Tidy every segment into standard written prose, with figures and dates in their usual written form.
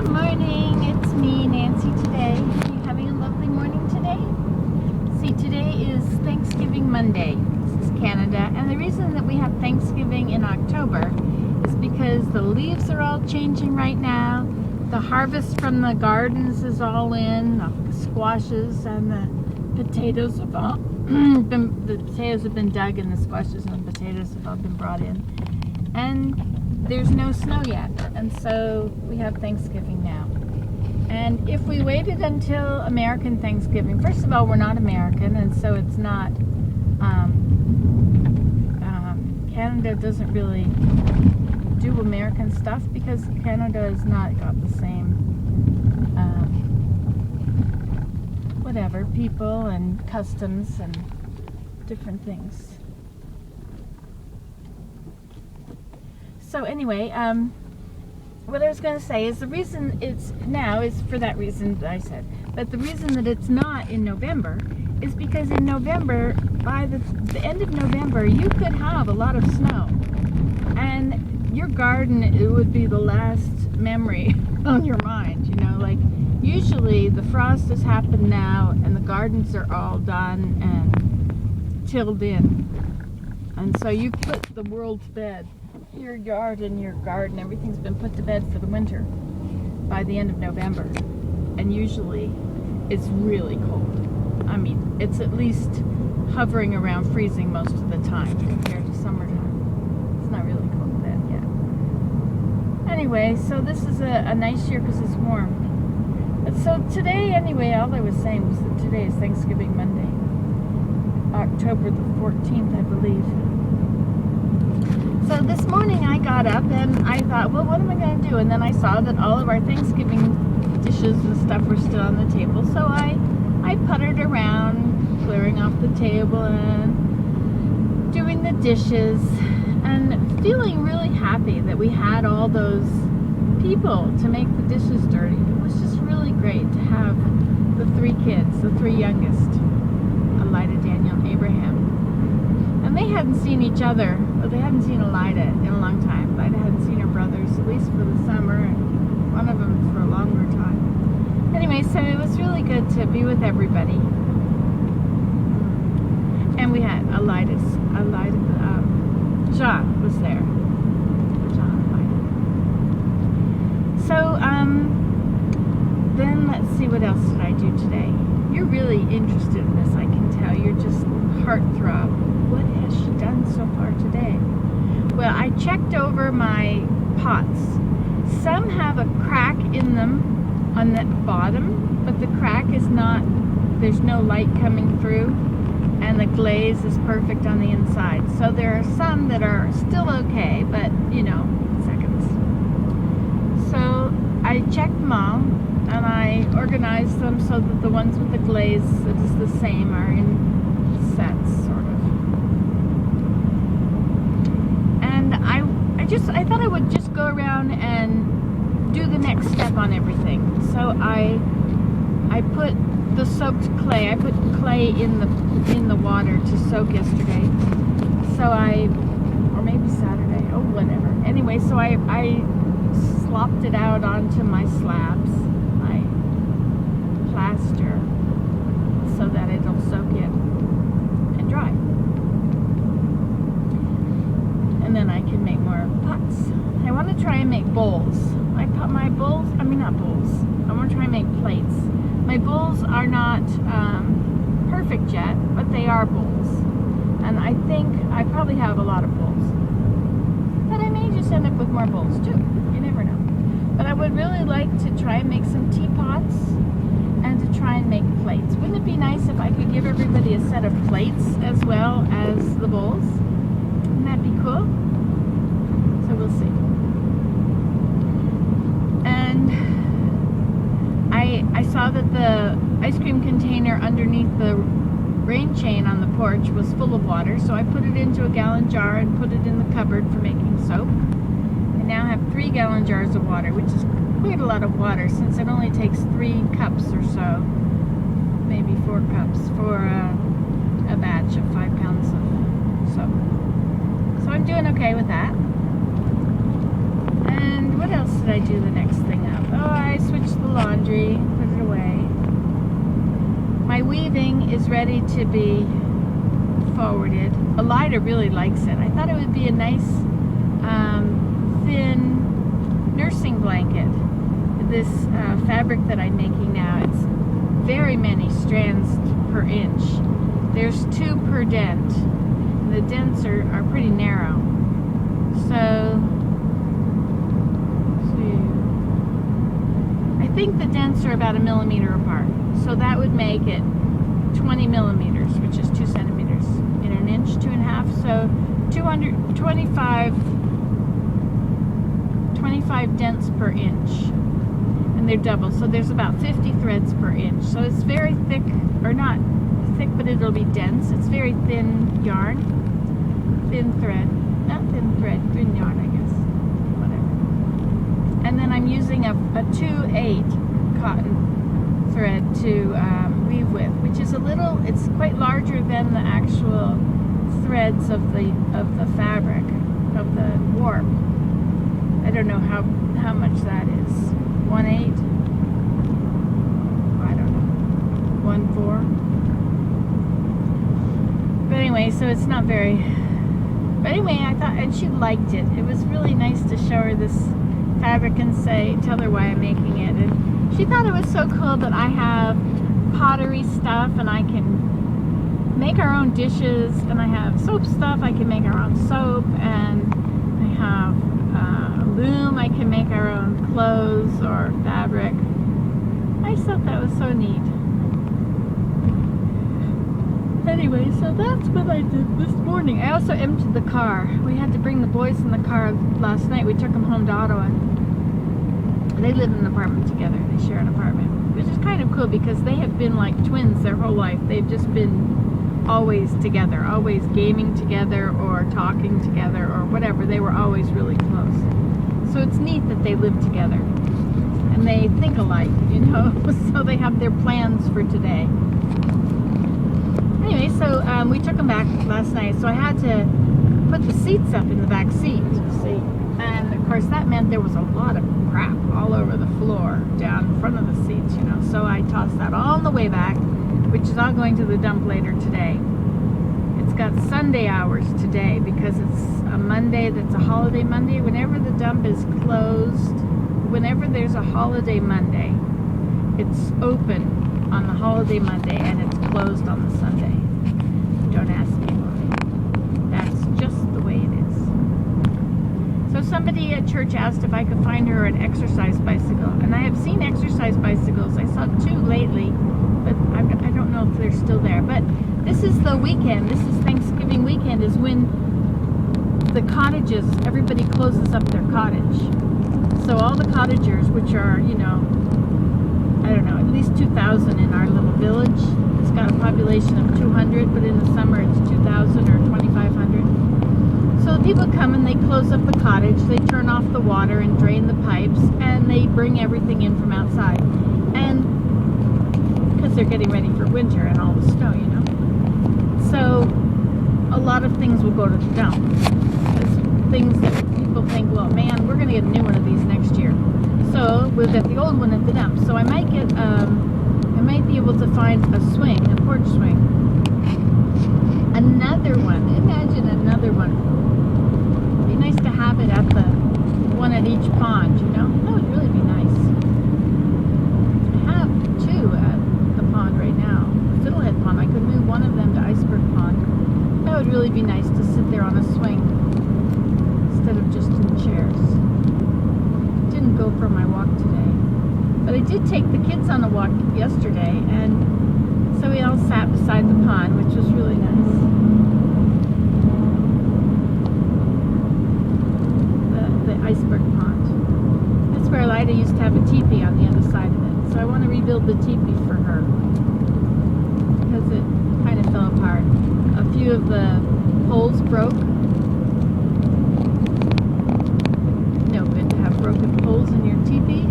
Good morning, it's me, Nancy, today. Are you having a lovely morning today? See, today is Thanksgiving Monday. This is Canada, and the reason that we have Thanksgiving in October is because the leaves are all changing right now. The harvest from the gardens is all in. The squashes and the potatoes have all been dug, and the squashes and the potatoes have all been brought in. And there's no snow yet, and so we have Thanksgiving now. And if we waited until American Thanksgiving, first of all, we're not American, and so it's not, Canada doesn't really do American stuff because Canada has not got the same, whatever, people and customs and different things. So anyway, what I was going to say is the reason it's now is for that reason that I said. But the reason that it's not in November is because in November, by the end of November, you could have a lot of snow. And your garden, it would be the last memory on your mind, you know. Like, usually the frost has happened now and the gardens are all done and tilled in. And so you put the world to bed. Your yard and your garden, everything's been put to bed for the winter by the end of November. And usually it's really cold. I mean, it's at least hovering around freezing most of the time compared to summertime. It's not really cold then yet. Anyway, so this is a nice year because it's warm. But so today, anyway, all I was saying was that today is Thanksgiving Monday, October the 14th, I believe. So this morning I got up and I thought, well, what am I going to do? And then I saw that all of our Thanksgiving dishes and stuff were still on the table. So I puttered around, clearing off the table and doing the dishes and feeling really happy that we had all those people to make the dishes dirty. It was just really great to have the three kids, the three youngest, Elida, Daniel, and Abraham. And they hadn't seen each other, or they hadn't seen Elida in a long time. Elida hadn't seen her brothers, at least for the summer, and one of them for a longer time. Anyway, so it was really good to be with everybody. And we had Elida, Jean was there. Jean, Elida. So, then let's see, what else did I do today? You're really interested in this, I can tell. You're just heartthrob. What has she done so far today? Well, I checked over my pots. Some have a crack in them on the bottom, but the crack is not, there's no light coming through, and the glaze is perfect on the inside. So there are some that are still okay, but, you know, seconds. So I checked them all, and I organized them so that the ones with the glaze that is the same are in sets, sort of. I thought I would just go around and do the next step on everything. So I put the soaked clay. I put clay in the water to soak yesterday. So or maybe Saturday. Oh, whatever. Anyway, so I slopped it out onto my slabs, my plaster, so that it'll soak in and dry. And then I can make more pots. I want to try and make bowls. I want to try and make plates. My bowls are not perfect yet, but they are bowls. And I think I probably have a lot of bowls. But I may just end up with more bowls too. You never know. But I would really like to try and make some teapots and to try and make plates. Wouldn't it be nice if I could give everybody a set of plates as well as the bowls? Wouldn't that be cool? So we'll see. And I saw that the ice cream container underneath the rain chain on the porch was full of water, so I put it into a gallon jar and put it in the cupboard for making soap. I now have 3 gallon jars of water, which is quite a lot of water since it only takes 3 cups or so, maybe 4 cups for a batch of 5 pounds of soap. So I'm doing okay with that. And what else did I do the next thing up? Oh, I laundry, put it away. My weaving is ready to be forwarded. Elida really likes it. I thought it would be a nice thin nursing blanket. This fabric that I'm making now, it's very many strands per inch. There's 2 per dent. And the dents are pretty narrow. So, I think the dents are about 1 millimeter apart. So that would make it 20 millimeters, which is 2 centimeters in an inch, 2.5. So 25 dents per inch. And they're double. So there's about 50 threads per inch. So it's very thick, or not thick, but it'll be dense. It's very thin yarn. Thin thread. Not thin thread, thin yarn, I guess. Whatever. And then I'm using a 2/8 cotton thread to weave with, which is a little, it's quite larger than the actual threads of the fabric, of the warp. I don't know how much that is. 1/8? I don't know. 1/4? But anyway, so it's not very... But anyway, I thought, and she liked it. It was really nice to show her this fabric and tell her why I'm making it. And she thought it was so cool that I have pottery stuff and I can make our own dishes, and I have soap stuff, I can make our own soap, and I have a loom, I can make our own clothes or fabric. I just thought that was so neat. Anyway, so that's what I did this morning. I also emptied the car. We had to bring the boys in the car last night. We took them home to Ottawa. They live in an apartment together. They share an apartment, which is kind of cool because they have been like twins their whole life. They've just been always together, always gaming together or talking together or whatever. They were always really close. So it's neat that they live together. And they think alike, you know, so they have their plans for today. Anyway, so we took them back last night, so I had to put the seats up in the back seat, see. And of course that meant there was a lot of crap all over the floor down in front of the seats, you know. So I tossed that all on the way back, which is all going to the dump later today. It's got Sunday hours today because it's a Monday that's a holiday Monday. Whenever the dump is closed, whenever there's a holiday Monday, it's open on the holiday Monday and it's closed on the Sunday. Don't ask me why. That's just the way it is. So somebody at church asked if I could find her an exercise bicycle, and I have seen exercise bicycles. I saw 2 lately, but I don't know if they're still there. But this is the weekend. This is Thanksgiving weekend, is when the cottages, everybody closes up their cottage. So all the cottagers, which are, you know, I don't know, at least 2,000 in our little village. It's got a population of 200, but in the summer it's 2,000 or 2,500. So the people come and they close up the cottage, they turn off the water and drain the pipes, and they bring everything in from outside. And because they're getting ready for winter and all the snow, you know. So a lot of things will go to the dump. It's things that people think, well, man, we're going to get a new one of these next year. So we'll get the old one at the dump. So I might get, I might be able to find a swing, a porch swing. Another one. Imagine another one. It'd be nice to have it at the one at each pond, you know? That would really be nice. I have 2 at the pond right now. Fiddlehead Pond. I could move one of them to Iceberg Pond. That would really be nice to sit there on a swing instead of just in chairs. Didn't go for my walk today, but I did take the kids on a walk yesterday, and so we all sat beside the pond, which was really nice. The Iceberg Pond. That's where Elida used to have a teepee on the other side of it, so I want to rebuild the teepee for her because it kind of fell apart. A few of the poles broke. No good to have broken poles in your teepee.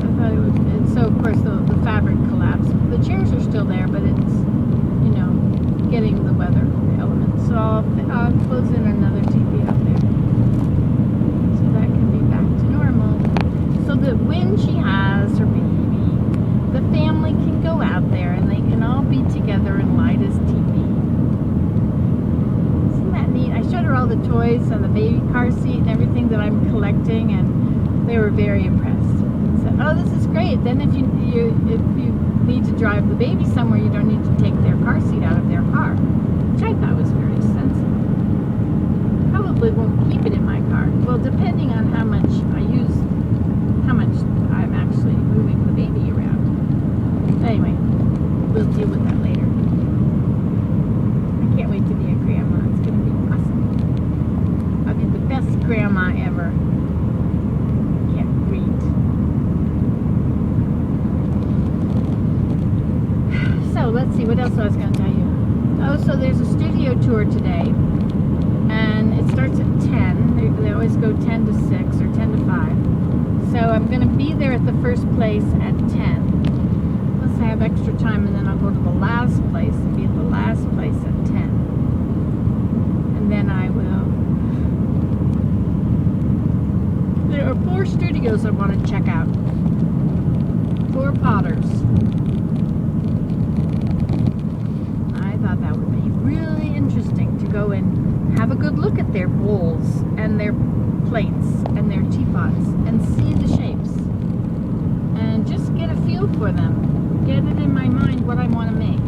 I thought it would. And so of course the fabric collapsed. The chairs are still there, but it's, you know, getting the weather, the elements. So I'll close in another teepee out there, so that can be back to normal. So toys and the baby car seat and everything that I'm collecting, and they were very impressed. Said, "Oh, this is great. Then if you need to drive the baby somewhere, you don't need to take their car seat out of their car," which I thought was very sensible. Probably won't keep it in my car. Well, depending on how much I'm actually moving the baby around. Anyway, we'll deal with that later. I can't wait to be a grandma. It's going to be awesome. I'll be the best grandma ever. Can't wait. So, let's see, what else I was going to tell you. Oh, so there's a studio tour today. And it starts at 10. They always go 10 to 6 or 10 to 5. So I'm going to be there at the first place at 10. Unless I have extra time, and then I'll go to the last place and be at the last place at 10. And then I will... There are 4 studios I want to check out. 4 potters. I thought that would be really interesting to go and have a good look at their bowls and their plates and their teapots and see the shapes and just get a feel for them. Get it in my mind what I want to make.